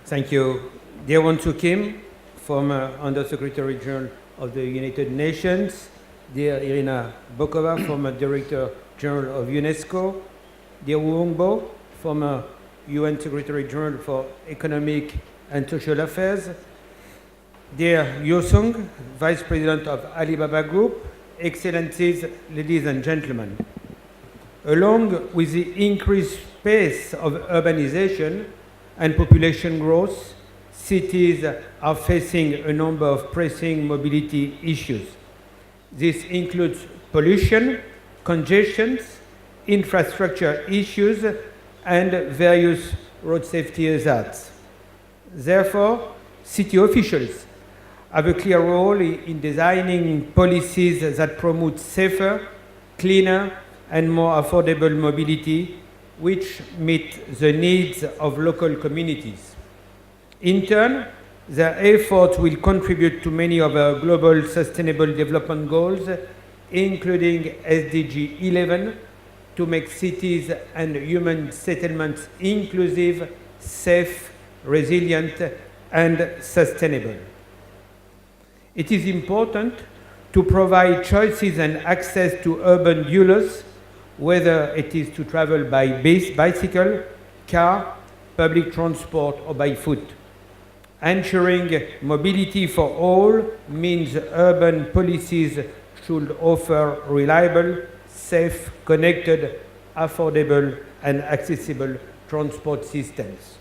Thank you. Dear Won Soo Kim, former Undersecretary General of the United Nations, dear Irina Bokova, former Director General of UNESCO, dear Wu Hongbo, former UN Secretary General for Economic and Social Affairs, dear Yo Sung, Vice President of Alibaba Group, Excellencies, ladies and gentlemen. Along with the increased pace of urbanization and population growth, cities are facing a number of pressing mobility issues. This includes pollution, congestion, infrastructure issues, and various road safety hazards. Therefore, city officials have a clear role in designing policies that promote safer, cleaner, and more affordable mobility, which meet the needs of local communities. In turn, their efforts will contribute to many of our global sustainable development goals, including SDG 11, to make cities and human settlements inclusive, safe, resilient, and sustainable. It is important to provide choices and access to urban dwellers, whether it is to travel by bicycle, car, public transport, or by foot. Ensuring mobility for all means urban policies should offer reliable, safe, connected, affordable, and accessible transport systems.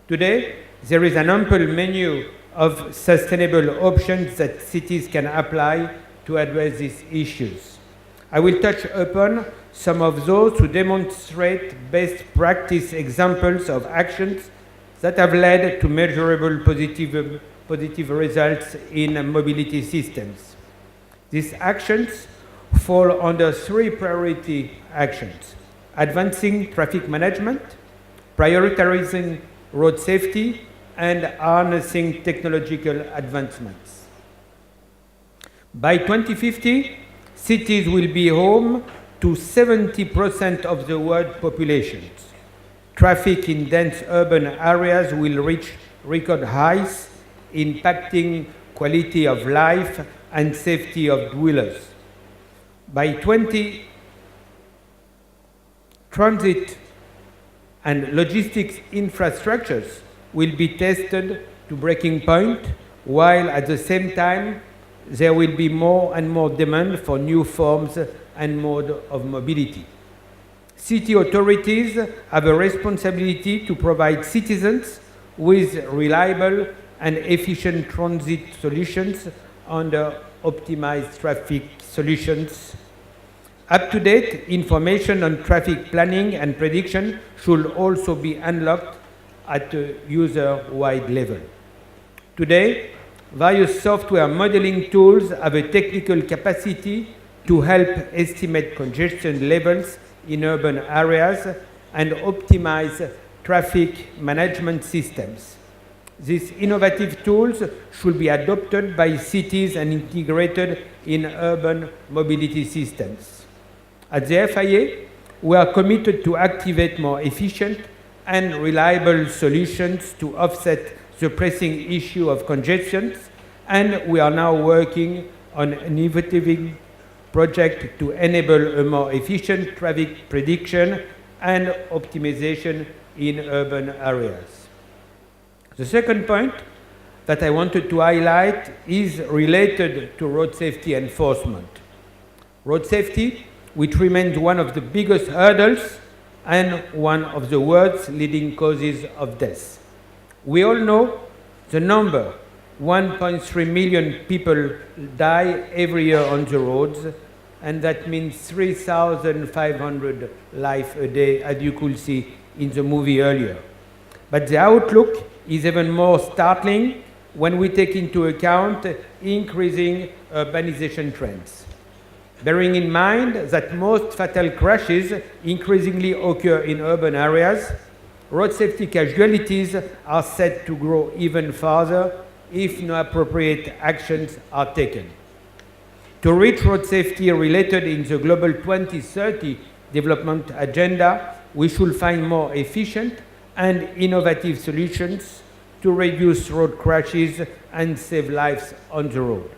Today, there is an ample menu of sustainable options that cities can apply to address these issues. I will touch upon some of those to demonstrate best practice examples of actions that have led to measurable positive results in mobility systems. These actions fall under three priority actions: advancing traffic management, prioritizing road safety, and harnessing technological advancements. By 2050, cities will be home to 70% of the world population. Traffic in dense urban areas will reach record highs, impacting quality of life and safety of dwellers. By 20, transit and logistics infrastructures will be tested to breaking point, while at the same time there will be more and more demand for new forms and mode of mobility. City authorities have a responsibility to provide citizens with reliable and efficient transit solutions under optimized traffic solutions. Up-to-date information on traffic planning and prediction should also be unlocked at a user-wide level. Today, various software modeling tools have a technical capacity to help estimate congestion levels in urban areas and optimize traffic management systems. These innovative tools should be adopted by cities and integrated in urban mobility systems. At the FIA, we are committed to activate more efficient and reliable solutions to offset the pressing issue of congestion, and we are now working on an innovative project to enable a more efficient traffic prediction and optimization in urban areas. The second point that I wanted to highlight is related to road safety enforcement. Road safety, which remains one of the biggest hurdles and one of the world's leading causes of death. We all know the number: 1.3 million people die every year on the roads, and that means 3,500 lives a day, as you could see in the movie earlier. But the outlook is even more startling when we take into account increasing urbanization trends. Bearing in mind that most fatal crashes increasingly occur in urban areas, road safety casualties are set to grow even further if no appropriate actions are taken. To reach road safety related in the Global 2030 Development Agenda, we should find more efficient and innovative solutions to reduce road crashes and save lives on the road.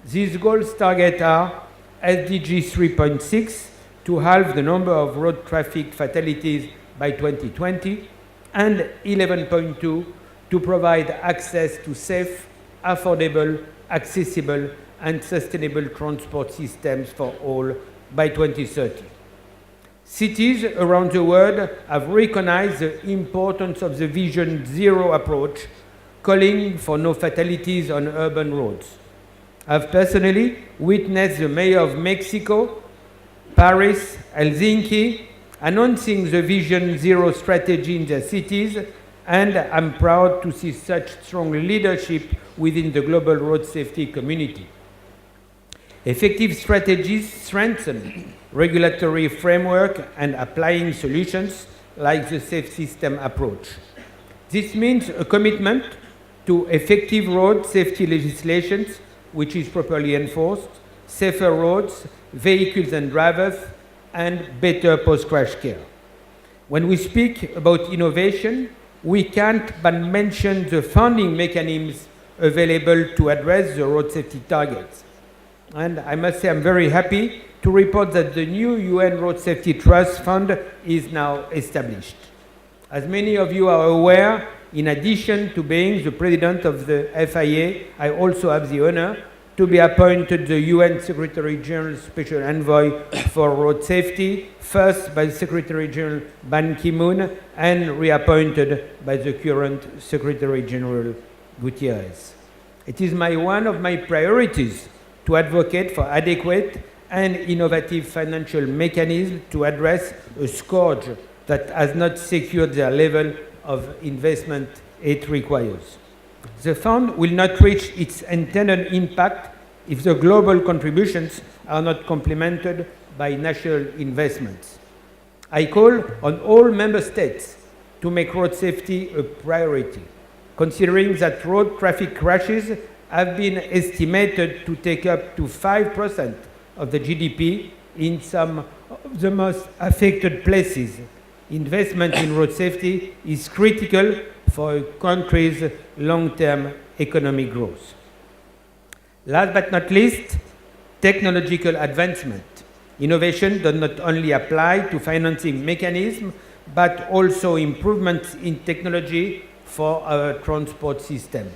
These goals target are SDG 3.6 to halve the number of road traffic fatalities by 2020 and 11.2 to provide access to safe, affordable, accessible and sustainable transport systems for all by 2030. Cities around the world have recognized the importance of the Vision Zero approach, calling for no fatalities on urban roads. I've personally witnessed the mayor of Mexico, Paris, Helsinki, announcing the Vision Zero strategy in their cities, and I'm proud to see such strong leadership within the global road safety community. Effective strategies strengthen regulatory framework and applying solutions like the safe system approach. This means a commitment to effective road safety legislation which is properly enforced, safer roads, vehicles and drivers, and better post-crash care. When we speak about innovation, we can't but mention the funding mechanisms available to address the road safety targets. And I must say I'm very happy to report that the new UN Road Safety Trust Fund is now established. As many of you are aware, in addition to being the president of the FIA, I also have the honor to be appointed the UN Secretary General Special Envoy for Road Safety, first by Secretary General Ban Ki-moon and reappointed by the current Secretary General Gutierrez. It is one of my priorities to advocate for adequate and innovative financial mechanisms to address a scourge that has not secured the level of investment it requires. The fund will not reach its intended impact if the global contributions are not complemented by national investments. I call on all member states to make road safety a priority, considering that road traffic crashes have been estimated to take up to 5% of the GDP in some of the most affected places. Investment in road safety is critical for a country's long-term economic growth. Last but not least, technological advancement. Innovation does not only apply to financing mechanisms, but also improvements in technology for our transport system.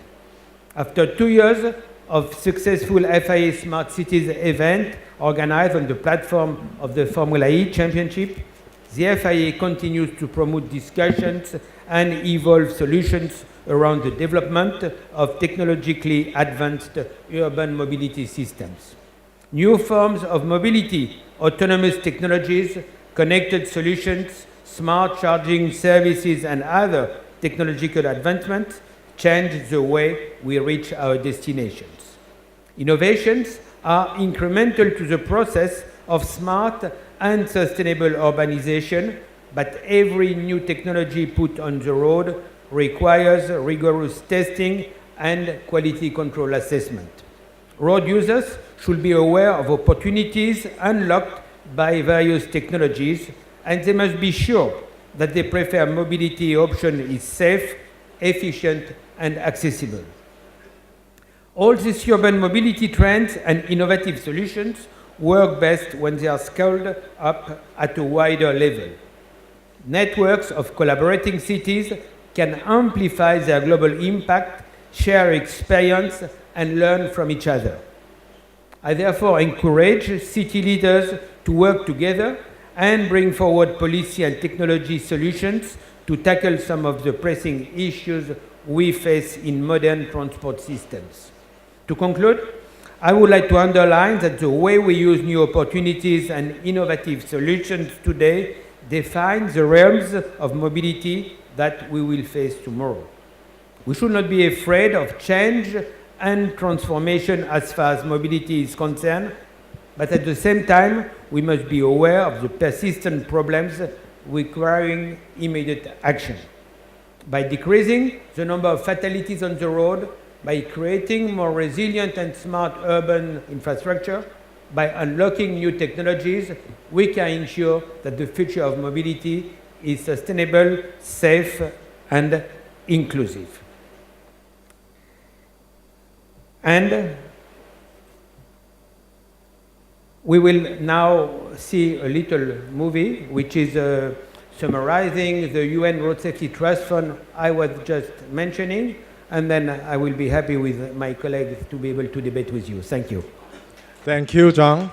After 2 years of successful FIA Smart Cities event organized on the platform of the Formula E Championship, the FIA continues to promote discussions and evolve solutions around the development of technologically advanced urban mobility systems. New forms of mobility, autonomous technologies, connected solutions, smart charging services, and other technological advancements change the way we reach our destinations. Innovations are incremental to the process of smart and sustainable urbanization, but every new technology put on the road requires rigorous testing and quality control assessment. Road users should be aware of opportunities unlocked by various technologies, and they must be sure that the preferred mobility option is safe, efficient, and accessible. All these urban mobility trends and innovative solutions work best when they are scaled up at a wider level. Networks of collaborating cities can amplify their global impact, share experience, and learn from each other. I therefore encourage city leaders to work together and bring forward policy and technology solutions to tackle some of the pressing issues we face in modern transport systems. To conclude, I would like to underline that the way we use new opportunities and innovative solutions today defines the realms of mobility that we will face tomorrow. We should not be afraid of change and transformation as far as mobility is concerned, but at the same time, we must be aware of the persistent problems requiring immediate action. By decreasing the number of fatalities on the road, by creating more resilient and smart urban infrastructure, by unlocking new technologies, we can ensure that the future of mobility is sustainable, safe, and inclusive. And we will now see a little movie which is summarizing the UN Road Safety Trust Fund I was just mentioning, and then I will be happy with my colleagues to be able to debate with you. Thank you. Thank you, John.